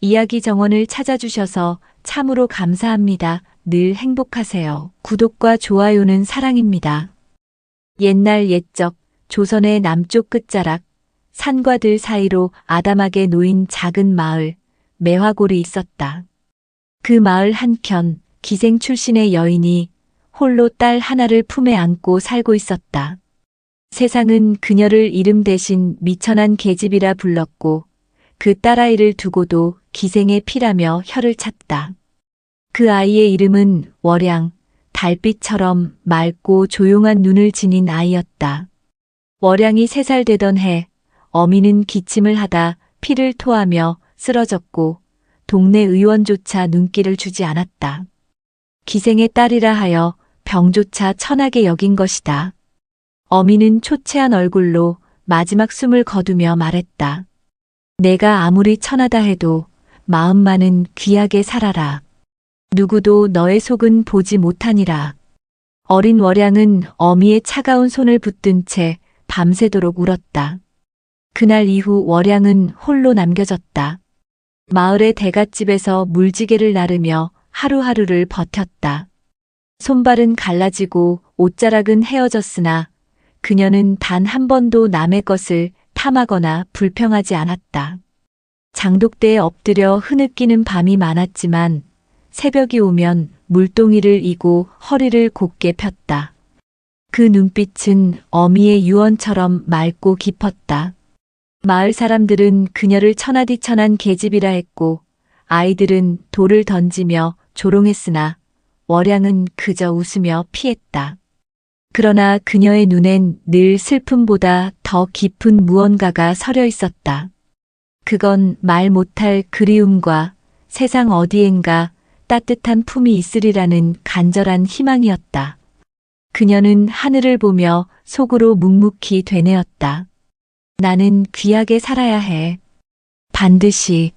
이야기 정원을 찾아주셔서 참으로 감사합니다. 늘 행복하세요. 구독과 좋아요는 사랑입니다. 옛날 옛적 조선의 남쪽 끝자락 산과 들 사이로 아담하게 놓인 작은 마을 매화골이 있었다. 그 마을 한켠 기생 출신의 여인이 홀로 딸 하나를 품에 안고 살고 있었다. 세상은 그녀를 이름 대신 미천한 계집이라 불렀고 그 딸아이를 두고도 기생의 피라며 혀를 찼다. 그 아이의 이름은 월양, 달빛처럼 맑고 조용한 눈을 지닌 아이였다. 월양이 3살 되던 해 어미는 기침을 하다 피를 토하며 쓰러졌고 동네 의원조차 눈길을 주지 않았다. 기생의 딸이라 하여 병조차 천하게 여긴 것이다. 어미는 초췌한 얼굴로 마지막 숨을 거두며 말했다. 내가 아무리 천하다 해도 마음만은 귀하게 살아라. 누구도 너의 속은 보지 못하니라. 어린 월양은 어미의 차가운 손을 붙든 채 밤새도록 울었다. 그날 이후 월양은 홀로 남겨졌다. 마을의 대갓집에서 물지개를 나르며 하루하루를 버텼다. 손발은 갈라지고 옷자락은 헤어졌으나 그녀는 단 한 번도 남의 것을 탐하거나 불평하지 않았다. 장독대에 엎드려 흐느끼는 밤이 많았지만 새벽이 오면 물동이를 이고 허리를 곧게 폈다. 그 눈빛은 어미의 유언처럼 맑고 깊었다. 마을 사람들은 그녀를 천하디천한 계집이라 했고 아이들은 돌을 던지며 조롱했으나 월양은 그저 웃으며 피했다. 그러나 그녀의 눈엔 늘 슬픔보다 더 깊은 무언가가 서려 있었다. 그건 말 못할 그리움과 세상 어디엔가 따뜻한 품이 있으리라는 간절한 희망이었다. 그녀는 하늘을 보며 속으로 묵묵히 되뇌었다. 나는 귀하게 살아야 해. 반드시.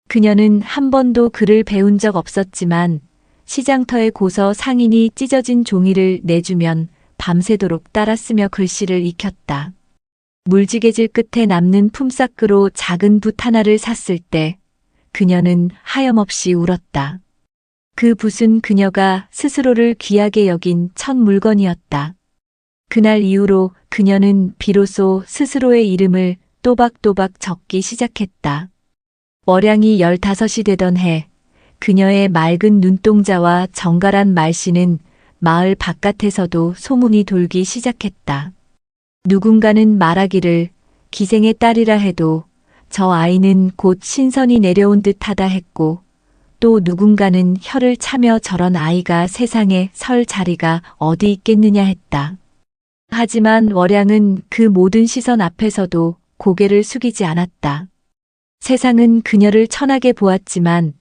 그녀는 한 번도 글을 배운 적 없었지만 시장터에 고서 상인이 찢어진 종이를 내주면 밤새도록 따라 쓰며 글씨를 익혔다. 물지개질 끝에 남는 품삯으로 작은 붓 하나를 샀을 때 그녀는 하염없이 울었다. 그 붓은 그녀가 스스로를 귀하게 여긴 첫 물건이었다. 그날 이후로 그녀는 비로소 스스로의 이름을 또박또박 적기 시작했다. 월양이 15이 되던 해 그녀의 맑은 눈동자와 정갈한 말씨는 마을 바깥에서도 소문이 돌기 시작했다. 누군가는 말하기를 기생의 딸이라 해도 저 아이는 곧 신선이 내려온 듯하다 했고 또 누군가는 혀를 차며 저런 아이가 세상에 설 자리가 어디 있겠느냐 했다. 하지만 월양은 그 모든 시선 앞에서도 고개를 숙이지 않았다. 세상은 그녀를 천하게 보았지만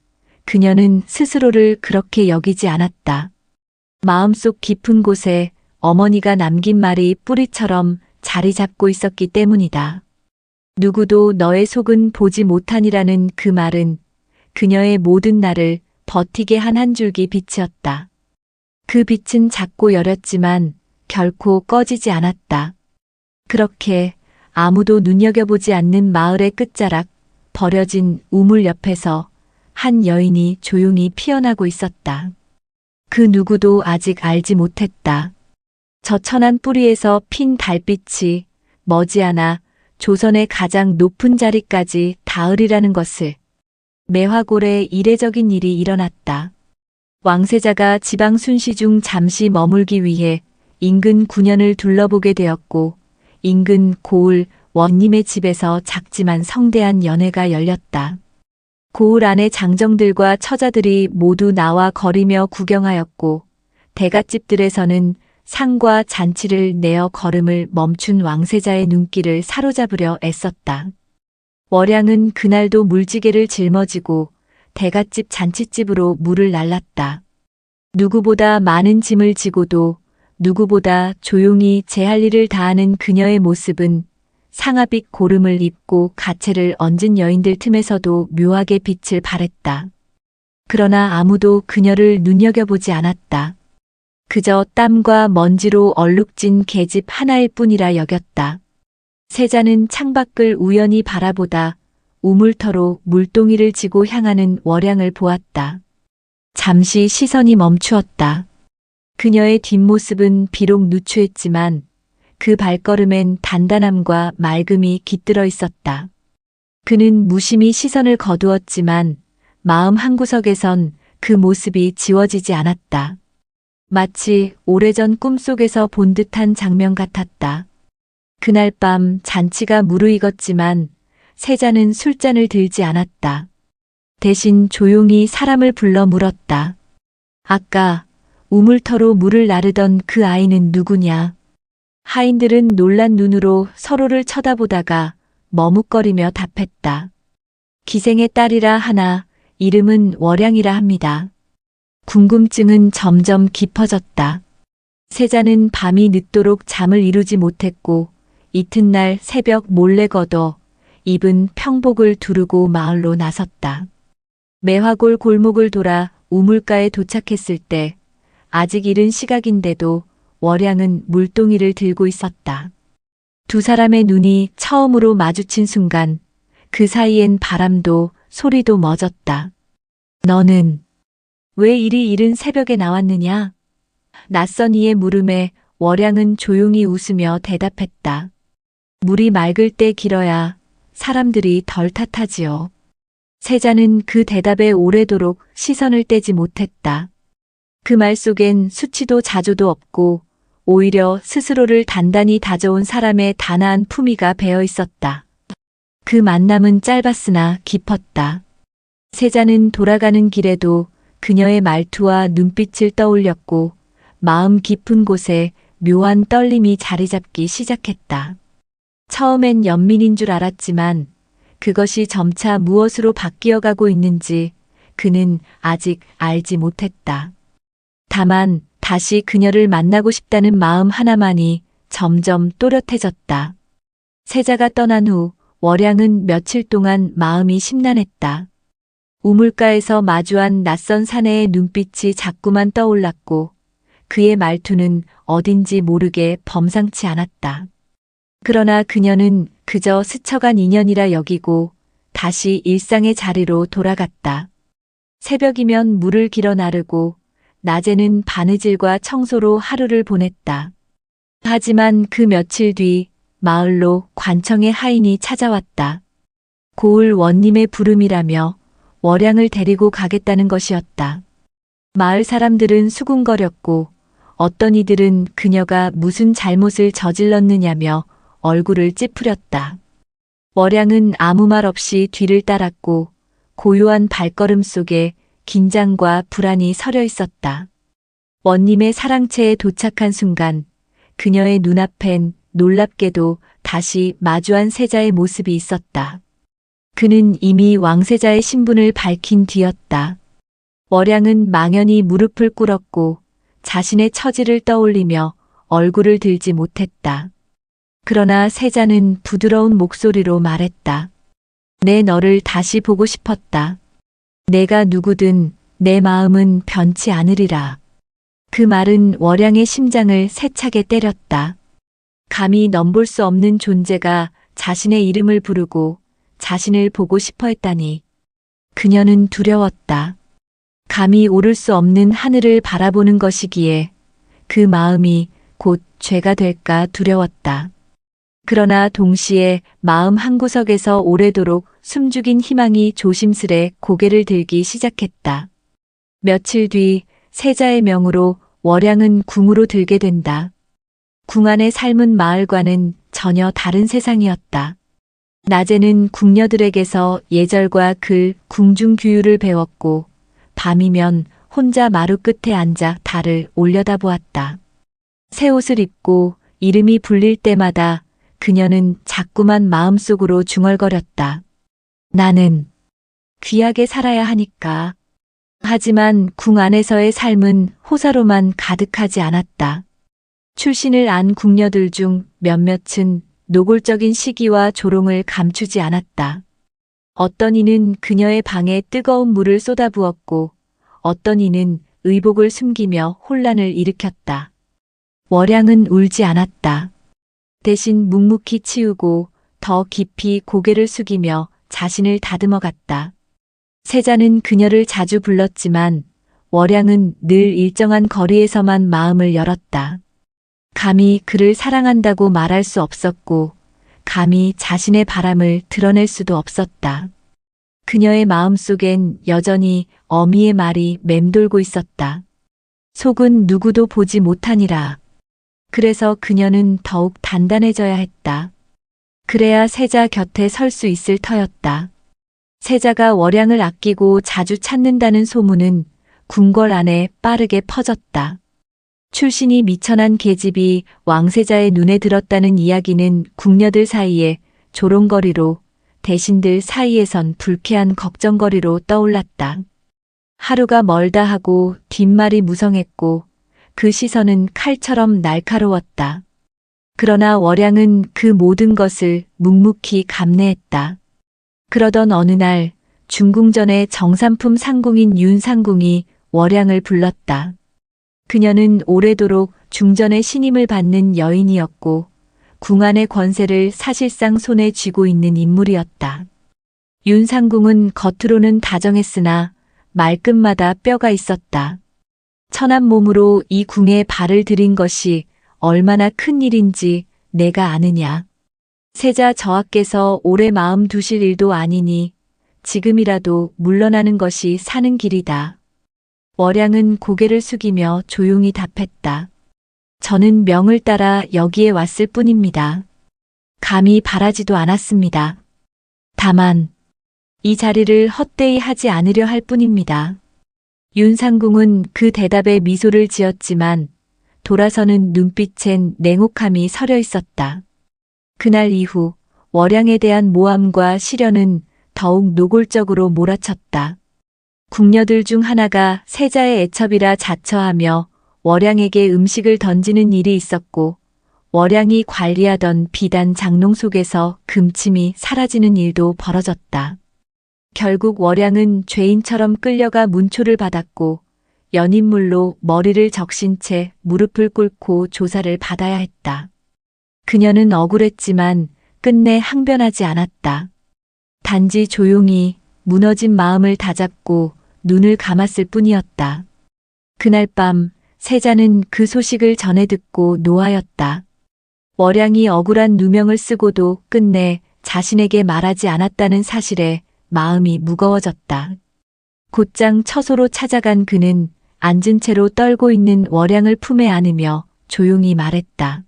그녀는 스스로를 그렇게 여기지 않았다. 마음속 깊은 곳에 어머니가 남긴 말이 뿌리처럼 자리 잡고 있었기 때문이다. 누구도 너의 속은 보지 못하니라는 그 말은 그녀의 모든 날을 버티게 한 한 줄기 빛이었다. 그 빛은 작고 여렸지만 결코 꺼지지 않았다. 그렇게 아무도 눈여겨보지 않는 마을의 끝자락 버려진 우물 옆에서 한 여인이 조용히 피어나고 있었다. 그 누구도 아직 알지 못했다. 저 천한 뿌리에서 핀 달빛이 머지않아 조선의 가장 높은 자리까지 닿으리라는 것을. 매화골에 이례적인 일이 일어났다. 왕세자가 지방 순시 중 잠시 머물기 위해 인근 군현을 둘러보게 되었고 인근 고을 원님의 집에서 작지만 성대한 연회가 열렸다. 고을 안의 장정들과 처자들이 모두 나와 거리며 구경하였고 대갓집들에서는 상과 잔치를 내어 걸음을 멈춘 왕세자의 눈길을 사로잡으려 애썼다. 월양은 그날도 물지개를 짊어지고 대갓집 잔치집으로 물을 날랐다. 누구보다 많은 짐을 지고도 누구보다 조용히 제 할 일을 다하는 그녀의 모습은 상아빛 고름을 입고 가채를 얹은 여인들 틈에서도 묘하게 빛을 발했다. 그러나 아무도 그녀를 눈여겨보지 않았다. 그저 땀과 먼지로 얼룩진 계집 하나일 뿐이라 여겼다. 세자는 창밖을 우연히 바라보다 우물터로 물동이를 지고 향하는 월양을 보았다. 잠시 시선이 멈추었다. 그녀의 뒷모습은 비록 누추했지만 그 발걸음엔 단단함과 맑음이 깃들어 있었다. 그는 무심히 시선을 거두었지만 마음 한구석에선 그 모습이 지워지지 않았다. 마치 오래전 꿈속에서 본 듯한 장면 같았다. 그날 밤 잔치가 무르익었지만 세자는 술잔을 들지 않았다. 대신 조용히 사람을 불러 물었다. 아까 우물터로 물을 나르던 그 아이는 누구냐? 하인들은 놀란 눈으로 서로를 쳐다보다가 머뭇거리며 답했다. 기생의 딸이라 하나 이름은 월양이라 합니다. 궁금증은 점점 깊어졌다. 세자는 밤이 늦도록 잠을 이루지 못했고 이튿날 새벽 몰래 걷어 입은 평복을 두르고 마을로 나섰다. 매화골 골목을 돌아 우물가에 도착했을 때 아직 이른 시각인데도 월양은 물동이를 들고 있었다. 두 사람의 눈이 처음으로 마주친 순간 그 사이엔 바람도 소리도 멎었다. 너는 왜 이리 이른 새벽에 나왔느냐? 낯선 이의 물음에 월양은 조용히 웃으며 대답했다. 물이 맑을 때 길어야 사람들이 덜 탓하지요. 세자는 그 대답에 오래도록 시선을 떼지 못했다. 그 말 속엔 수치도 자조도 없고 오히려 스스로를 단단히 다져온 사람의 단아한 품위가 배어 있었다. 그 만남은 짧았으나 깊었다. 세자는 돌아가는 길에도 그녀의 말투와 눈빛을 떠올렸고 마음 깊은 곳에 묘한 떨림이 자리 잡기 시작했다. 처음엔 연민인 줄 알았지만 그것이 점차 무엇으로 바뀌어가고 있는지 그는 아직 알지 못했다. 다만 다시 그녀를 만나고 싶다는 마음 하나만이 점점 또렷해졌다. 세자가 떠난 후 월양은 며칠 동안 마음이 심란했다. 우물가에서 마주한 낯선 사내의 눈빛이 자꾸만 떠올랐고 그의 말투는 어딘지 모르게 범상치 않았다. 그러나 그녀는 그저 스쳐간 인연이라 여기고 다시 일상의 자리로 돌아갔다. 새벽이면 물을 길어 나르고 낮에는 바느질과 청소로 하루를 보냈다. 하지만 그 며칠 뒤 마을로 관청의 하인이 찾아왔다. 고을 원님의 부름이라며 월양을 데리고 가겠다는 것이었다. 마을 사람들은 수군거렸고 어떤 이들은 그녀가 무슨 잘못을 저질렀느냐며 얼굴을 찌푸렸다. 월양은 아무 말 없이 뒤를 따랐고 고요한 발걸음 속에 긴장과 불안이 서려 있었다. 원님의 사랑채에 도착한 순간 그녀의 눈앞엔 놀랍게도 다시 마주한 세자의 모습이 있었다. 그는 이미 왕세자의 신분을 밝힌 뒤였다. 월양은 망연히 무릎을 꿇었고 자신의 처지를 떠올리며 얼굴을 들지 못했다. 그러나 세자는 부드러운 목소리로 말했다. 내 너를 다시 보고 싶었다. 내가 누구든 내 마음은 변치 않으리라. 그 말은 월양의 심장을 세차게 때렸다. 감히 넘볼 수 없는 존재가 자신의 이름을 부르고 자신을 보고 싶어 했다니. 그녀는 두려웠다. 감히 오를 수 없는 하늘을 바라보는 것이기에 그 마음이 곧 죄가 될까 두려웠다. 그러나 동시에 마음 한구석에서 오래도록 숨죽인 희망이 조심스레 고개를 들기 시작했다. 며칠 뒤 세자의 명으로 월양은 궁으로 들게 된다. 궁 안의 삶은 마을과는 전혀 다른 세상이었다. 낮에는 궁녀들에게서 예절과 글, 궁중규율을 배웠고 밤이면 혼자 마루 끝에 앉아 달을 올려다보았다. 새 옷을 입고 이름이 불릴 때마다 그녀는 자꾸만 마음속으로 중얼거렸다. 나는 귀하게 살아야 하니까. 하지만 궁 안에서의 삶은 호사로만 가득하지 않았다. 출신을 안 궁녀들 중 몇몇은 노골적인 시기와 조롱을 감추지 않았다. 어떤 이는 그녀의 방에 뜨거운 물을 쏟아부었고 어떤 이는 의복을 숨기며 혼란을 일으켰다. 월양은 울지 않았다. 대신 묵묵히 치우고 더 깊이 고개를 숙이며 자신을 다듬어 갔다. 세자는 그녀를 자주 불렀지만 월양은 늘 일정한 거리에서만 마음을 열었다. 감히 그를 사랑한다고 말할 수 없었고, 감히 자신의 바람을 드러낼 수도 없었다. 그녀의 마음속엔 여전히 어미의 말이 맴돌고 있었다. 속은 누구도 보지 못하니라. 그래서 그녀는 더욱 단단해져야 했다. 그래야 세자 곁에 설 수 있을 터였다. 세자가 월양을 아끼고 자주 찾는다는 소문은 궁궐 안에 빠르게 퍼졌다. 출신이 미천한 계집이 왕세자의 눈에 들었다는 이야기는 궁녀들 사이에 조롱거리로, 대신들 사이에선 불쾌한 걱정거리로 떠올랐다. 하루가 멀다 하고 뒷말이 무성했고 그 시선은 칼처럼 날카로웠다. 그러나 월양은 그 모든 것을 묵묵히 감내했다. 그러던 어느 날 중궁전의 정삼품 상궁인 윤상궁이 월양을 불렀다. 그녀는 오래도록 중전의 신임을 받는 여인이었고 궁안의 권세를 사실상 손에 쥐고 있는 인물이었다. 윤상궁은 겉으로는 다정했으나 말끝마다 뼈가 있었다. 천한 몸으로 이 궁에 발을 들인 것이 얼마나 큰 일인지 내가 아느냐. 세자 저하께서 오래 마음 두실 일도 아니니 지금이라도 물러나는 것이 사는 길이다. 월양은 고개를 숙이며 조용히 답했다. 저는 명을 따라 여기에 왔을 뿐입니다. 감히 바라지도 않았습니다. 다만 이 자리를 헛되이 하지 않으려 할 뿐입니다. 윤상궁은 그 대답에 미소를 지었지만 돌아서는 눈빛엔 냉혹함이 서려 있었다. 그날 이후 월양에 대한 모함과 시련은 더욱 노골적으로 몰아쳤다. 궁녀들 중 하나가 세자의 애첩이라 자처하며 월양에게 음식을 던지는 일이 있었고 월양이 관리하던 비단 장롱 속에서 금침이 사라지는 일도 벌어졌다. 결국 월양은 죄인처럼 끌려가 문초를 받았고 연인물로 머리를 적신 채 무릎을 꿇고 조사를 받아야 했다. 그녀는 억울했지만 끝내 항변하지 않았다. 단지 조용히 무너진 마음을 다잡고 눈을 감았을 뿐이었다. 그날 밤 세자는 그 소식을 전해 듣고 노하였다. 월양이 억울한 누명을 쓰고도 끝내 자신에게 말하지 않았다는 사실에 마음이 무거워졌다. 곧장 처소로 찾아간 그는 앉은 채로 떨고 있는 월양을 품에 안으며 조용히 말했다.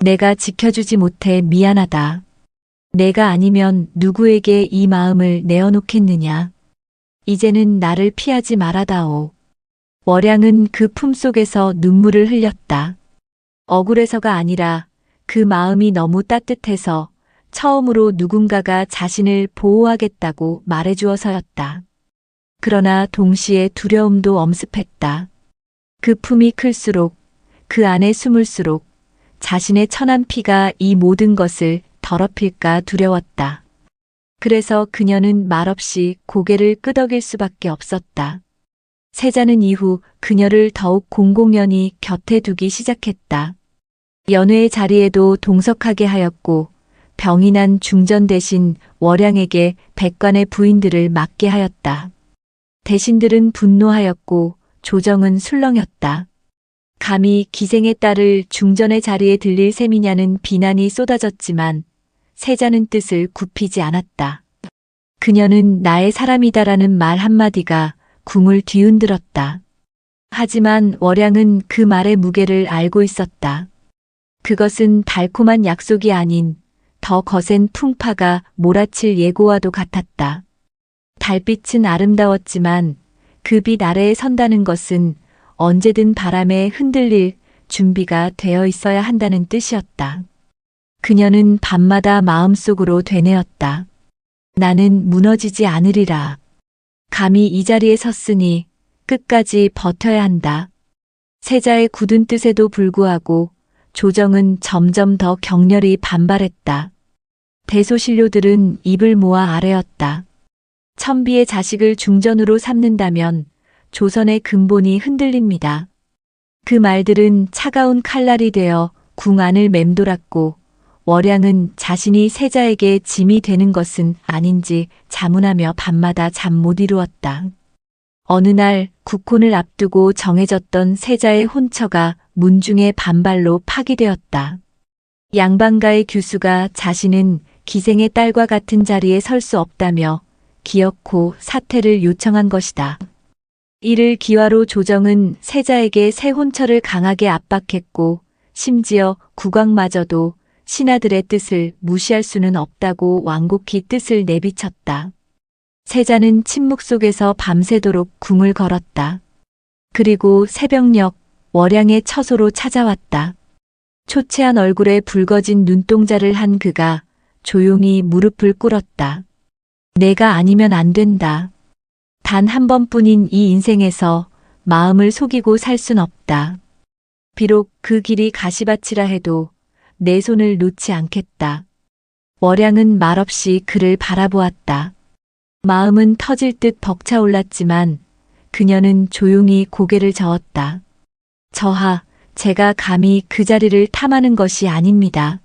내가 지켜주지 못해 미안하다. 내가 아니면 누구에게 이 마음을 내어놓겠느냐. 이제는 나를 피하지 말아다오. 월양은 그 품속에서 눈물을 흘렸다. 억울해서가 아니라 그 마음이 너무 따뜻해서 처음으로 누군가가 자신을 보호하겠다고 말해주어서였다. 그러나 동시에 두려움도 엄습했다. 그 품이 클수록 그 안에 숨을수록 자신의 천한 피가 이 모든 것을 더럽힐까 두려웠다. 그래서 그녀는 말없이 고개를 끄덕일 수밖에 없었다. 세자는 이후 그녀를 더욱 공공연히 곁에 두기 시작했다. 연회의 자리에도 동석하게 하였고 병이 난 중전 대신 월양에게 백관의 부인들을 맡게 하였다. 대신들은 분노하였고 조정은 술렁였다. 감히 기생의 딸을 중전의 자리에 들릴 셈이냐는 비난이 쏟아졌지만 세자는 뜻을 굽히지 않았다. 그녀는 나의 사람이다라는 말 한마디가 궁을 뒤흔들었다. 하지만 월양은 그 말의 무게를 알고 있었다. 그것은 달콤한 약속이 아닌 더 거센 풍파가 몰아칠 예고와도 같았다. 달빛은 아름다웠지만 그 빛 아래에 선다는 것은 언제든 바람에 흔들릴 준비가 되어 있어야 한다는 뜻이었다. 그녀는 밤마다 마음속으로 되뇌었다. 나는 무너지지 않으리라. 감히 이 자리에 섰으니 끝까지 버텨야 한다. 세자의 굳은 뜻에도 불구하고 조정은 점점 더 격렬히 반발했다. 대소신료들은 입을 모아 아뢰었다. 천비의 자식을 중전으로 삼는다면 조선의 근본이 흔들립니다. 그 말들은 차가운 칼날이 되어 궁 안을 맴돌았고 월양은 자신이 세자에게 짐이 되는 것은 아닌지 자문하며 밤마다 잠 못 이루었다. 어느 날 국혼을 앞두고 정해졌던 세자의 혼처가 문중의 반발로 파기되었다. 양반가의 규수가 자신은 기생의 딸과 같은 자리에 설 수 없다며 기어코 사퇴를 요청한 것이다. 이를 기화로 조정은 세자에게 새 혼처를 강하게 압박했고 심지어 국왕마저도 신하들의 뜻을 무시할 수는 없다고 완곡히 뜻을 내비쳤다. 세자는 침묵 속에서 밤새도록 궁을 걸었다. 그리고 새벽녘 월양의 처소로 찾아왔다. 초췌한 얼굴에 붉어진 눈동자를 한 그가 조용히 무릎을 꿇었다. 내가 아니면 안 된다. 단 한 번뿐인 이 인생에서 마음을 속이고 살 순 없다. 비록 그 길이 가시밭이라 해도 내 손을 놓지 않겠다. 월양은 말없이 그를 바라보았다. 마음은 터질 듯 벅차올랐지만 그녀는 조용히 고개를 저었다. 저하, 제가 감히 그 자리를 탐하는 것이 아닙니다.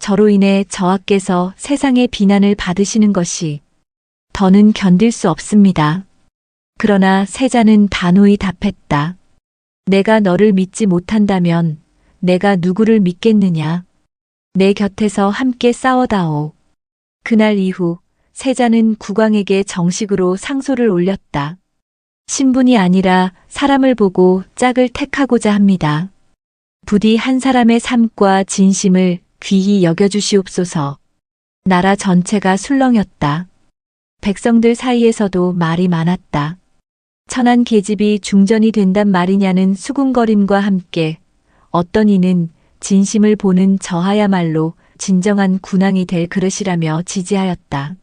저로 인해 저하께서 세상의 비난을 받으시는 것이 더는 견딜 수 없습니다. 그러나 세자는 단호히 답했다. 내가 너를 믿지 못한다면 내가 누구를 믿겠느냐. 내 곁에서 함께 싸워다오. 그날 이후 세자는 국왕에게 정식으로 상소를 올렸다. 신분이 아니라 사람을 보고 짝을 택하고자 합니다. 부디 한 사람의 삶과 진심을 귀히 여겨주시옵소서. 나라 전체가 술렁였다. 백성들 사이에서도 말이 많았다. 천한 계집이 중전이 된단 말이냐는 수군거림과 함께 어떤 이는 진심을 보는 저하야말로 진정한 군왕이 될 그릇이라며 지지하였다.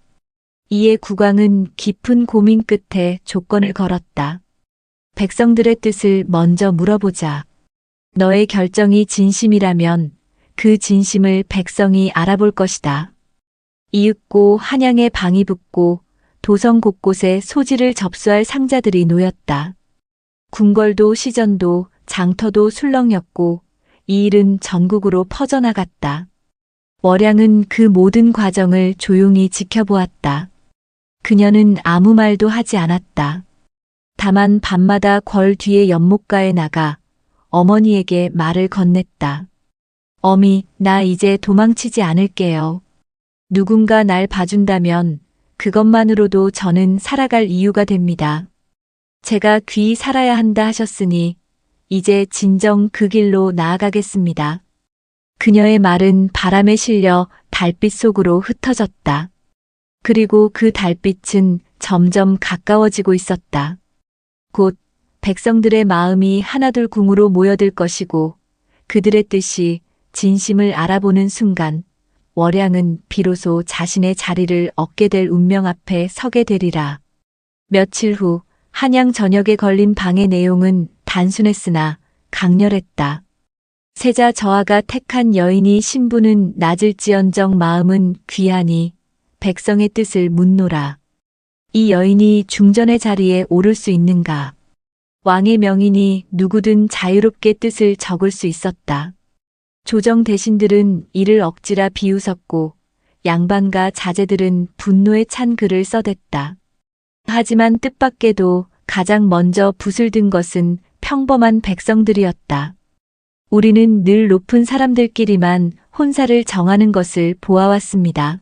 이에 국왕은 깊은 고민 끝에 조건을 걸었다. 백성들의 뜻을 먼저 물어보자. 너의 결정이 진심이라면 그 진심을 백성이 알아볼 것이다. 이윽고 한양에 방이 붙고 도성 곳곳에 소지를 접수할 상자들이 놓였다. 궁궐도 시전도 장터도 술렁였고 이 일은 전국으로 퍼져나갔다. 월양은 그 모든 과정을 조용히 지켜보았다. 그녀는 아무 말도 하지 않았다. 다만 밤마다 궐 뒤에 연못가에 나가 어머니에게 말을 건넸다. 어미, 나 이제 도망치지 않을게요. 누군가 날 봐준다면 그것만으로도 저는 살아갈 이유가 됩니다. 제가 귀히 살아야 한다 하셨으니 이제 진정 그 길로 나아가겠습니다. 그녀의 말은 바람에 실려 달빛 속으로 흩어졌다. 그리고 그 달빛은 점점 가까워지고 있었다. 곧 백성들의 마음이 하나둘 궁으로 모여들 것이고 그들의 뜻이 진심을 알아보는 순간 월양은 비로소 자신의 자리를 얻게 될 운명 앞에 서게 되리라. 며칠 후 한양 전역에 걸린 방의 내용은 단순했으나 강렬했다. 세자 저하가 택한 여인이 신분은 낮을지언정 마음은 귀하니 백성의 뜻을 묻노라. 이 여인이 중전의 자리에 오를 수 있는가? 왕의 명인이 누구든 자유롭게 뜻을 적을 수 있었다. 조정 대신들은 이를 억지라 비웃었고 양반과 자제들은 분노에 찬 글을 써댔다. 하지만 뜻밖에도 가장 먼저 붓을 든 것은 평범한 백성들이었다. 우리는 늘 높은 사람들끼리만 혼사를 정하는 것을 보아왔습니다.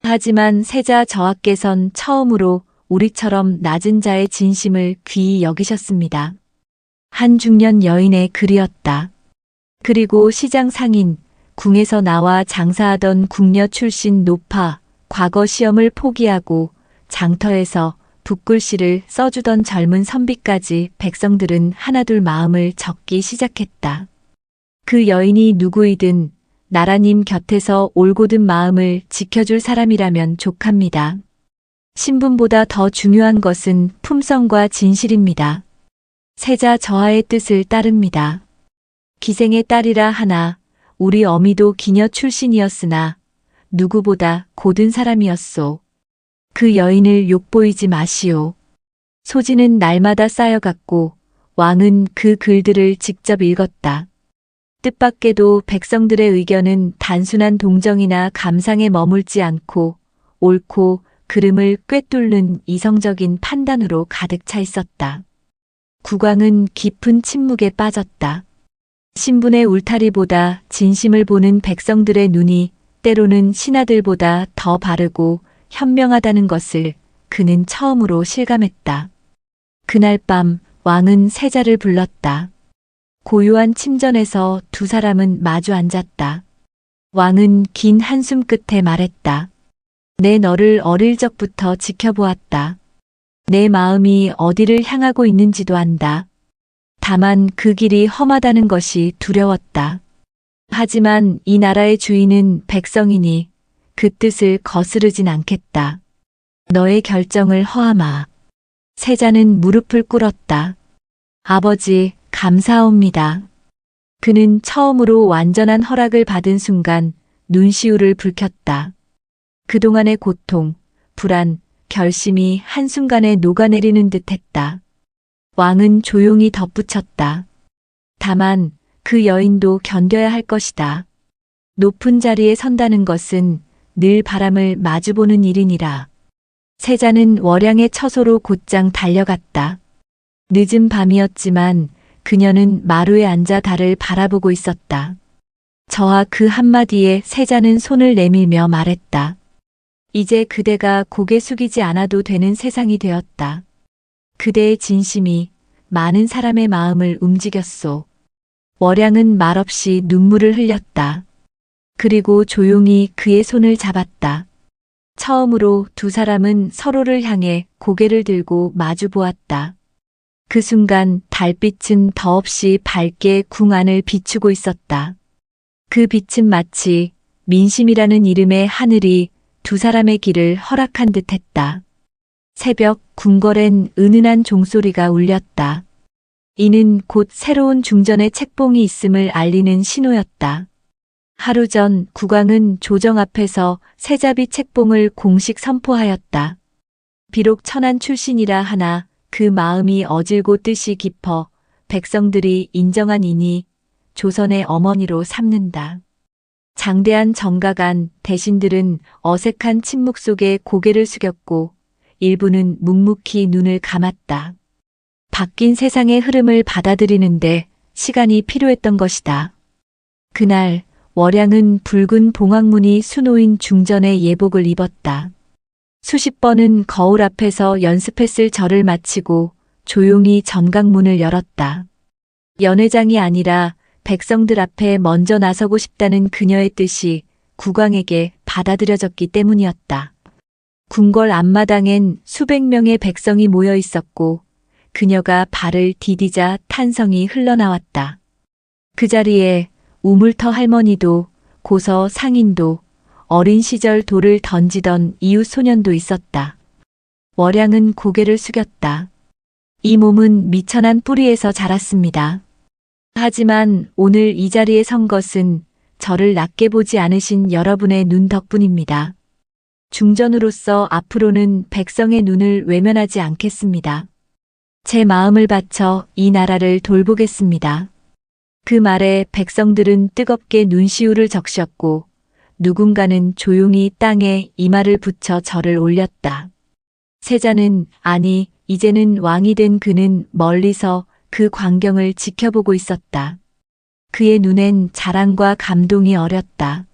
하지만 세자 저하께선 처음으로 우리처럼 낮은 자의 진심을 귀히 여기셨습니다. 한 중년 여인의 글이었다. 그리고 시장 상인, 궁에서 나와 장사하던 궁녀 출신 노파, 과거 시험을 포기하고 장터에서 붓글씨를 써주던 젊은 선비까지 백성들은 하나둘 마음을 적기 시작했다. 그 여인이 누구이든 나라님 곁에서 올곧은 마음을 지켜줄 사람이라면 족합니다. 신분보다 더 중요한 것은 품성과 진실입니다. 세자 저하의 뜻을 따릅니다. 기생의 딸이라 하나 우리 어미도 기녀 출신이었으나 누구보다 고든 사람이었소. 그 여인을 욕보이지 마시오. 소지는 날마다 쌓여갔고 왕은 그 글들을 직접 읽었다. 뜻밖에도 백성들의 의견은 단순한 동정이나 감상에 머물지 않고 옳고 그름을 꿰뚫는 이성적인 판단으로 가득 차 있었다. 국왕은 깊은 침묵에 빠졌다. 신분의 울타리보다 진심을 보는 백성들의 눈이 때로는 신하들보다 더 바르고 현명하다는 것을 그는 처음으로 실감했다. 그날 밤 왕은 세자를 불렀다. 고요한 침전에서 두 사람은 마주 앉았다. 왕은 긴 한숨 끝에 말했다. 내 너를 어릴 적부터 지켜보았다. 내 마음이 어디를 향하고 있는지도 안다. 다만 그 길이 험하다는 것이 두려웠다. 하지만 이 나라의 주인은 백성이니 그 뜻을 거스르진 않겠다. 너의 결정을 허하마. 세자는 무릎을 꿇었다. 아버지, 감사합니다. 그는 처음으로 완전한 허락을 받은 순간 눈시울을 붉혔다. 그동안의 고통, 불안, 결심이 한순간에 녹아내리는 듯했다. 왕은 조용히 덧붙였다. 다만 그 여인도 견뎌야 할 것이다. 높은 자리에 선다는 것은 늘 바람을 마주보는 일이니라. 세자는 월양의 처소로 곧장 달려갔다. 늦은 밤이었지만 그녀는 마루에 앉아 달을 바라보고 있었다. 저하 그 한마디에 세자는 손을 내밀며 말했다. 이제 그대가 고개 숙이지 않아도 되는 세상이 되었다. 그대의 진심이 많은 사람의 마음을 움직였소. 월양은 말없이 눈물을 흘렸다. 그리고 조용히 그의 손을 잡았다. 처음으로 두 사람은 서로를 향해 고개를 들고 마주 보았다. 그 순간 달빛은 더없이 밝게 궁 안을 비추고 있었다. 그 빛은 마치 민심이라는 이름의 하늘이 두 사람의 길을 허락한 듯했다. 새벽 궁궐엔 은은한 종소리가 울렸다. 이는 곧 새로운 중전의 책봉이 있음을 알리는 신호였다. 하루 전 국왕은 조정 앞에서 세자비 책봉을 공식 선포하였다. 비록 천한 출신이라 하나 그 마음이 어질고 뜻이 깊어 백성들이 인정한 이니 조선의 어머니로 삼는다. 장대한 정가간 대신들은 어색한 침묵 속에 고개를 숙였고 일부는 묵묵히 눈을 감았다. 바뀐 세상의 흐름을 받아들이는데 시간이 필요했던 것이다. 그날 월양은 붉은 봉황무늬 수놓인 중전의 예복을 입었다. 수십 번은 거울 앞에서 연습했을 절을 마치고 조용히 전각문을 열었다. 연회장이 아니라 백성들 앞에 먼저 나서고 싶다는 그녀의 뜻이 국왕에게 받아들여졌기 때문이었다. 궁궐 앞마당엔 수백 명의 백성이 모여 있었고 그녀가 발을 디디자 탄성이 흘러나왔다. 그 자리에 우물터 할머니도 고서 상인도 어린 시절 돌을 던지던 이웃 소년도 있었다. 월양은 고개를 숙였다. 이 몸은 미천한 뿌리에서 자랐습니다. 하지만 오늘 이 자리에 선 것은 저를 낮게 보지 않으신 여러분의 눈 덕분입니다. 중전으로서 앞으로는 백성의 눈을 외면하지 않겠습니다. 제 마음을 바쳐 이 나라를 돌보겠습니다. 그 말에 백성들은 뜨겁게 눈시울을 적셨고 누군가는 조용히 땅에 이마를 붙여 절을 올렸다. 세자는 아니 이제는 왕이 된 그는 멀리서 그 광경을 지켜보고 있었다. 그의 눈엔 자랑과 감동이 어렸다.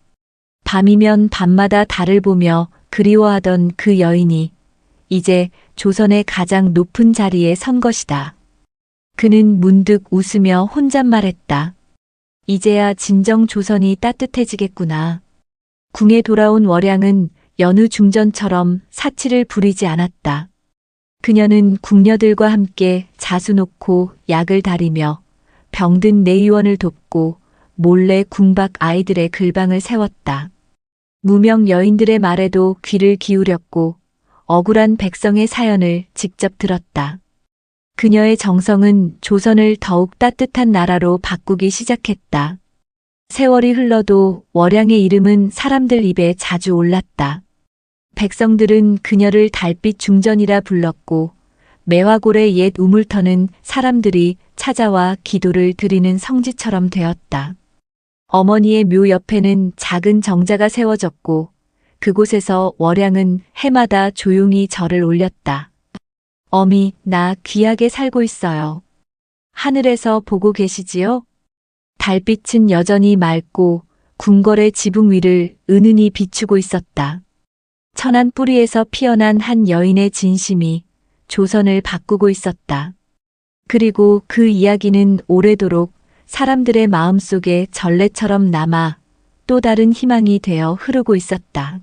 밤이면 밤마다 달을 보며 그리워하던 그 여인이 이제 조선의 가장 높은 자리에 선 것이다. 그는 문득 웃으며 혼잣말했다. 이제야 진정 조선이 따뜻해지겠구나. 궁에 돌아온 월양은 여느 중전처럼 사치를 부리지 않았다. 그녀는 궁녀들과 함께 자수 놓고 약을 다리며 병든 내의원을 돕고 몰래 궁 밖 아이들의 글방을 세웠다. 무명 여인들의 말에도 귀를 기울였고 억울한 백성의 사연을 직접 들었다. 그녀의 정성은 조선을 더욱 따뜻한 나라로 바꾸기 시작했다. 세월이 흘러도 월양의 이름은 사람들 입에 자주 올랐다. 백성들은 그녀를 달빛 중전이라 불렀고 매화골의 옛 우물터는 사람들이 찾아와 기도를 드리는 성지처럼 되었다. 어머니의 묘 옆에는 작은 정자가 세워졌고 그곳에서 월양은 해마다 조용히 절을 올렸다. 어미, 나 귀하게 살고 있어요. 하늘에서 보고 계시지요? 달빛은 여전히 맑고 궁궐의 지붕 위를 은은히 비추고 있었다. 천안 뿌리에서 피어난 한 여인의 진심이 조선을 바꾸고 있었다. 그리고 그 이야기는 오래도록 사람들의 마음속에 전래처럼 남아 또 다른 희망이 되어 흐르고 있었다.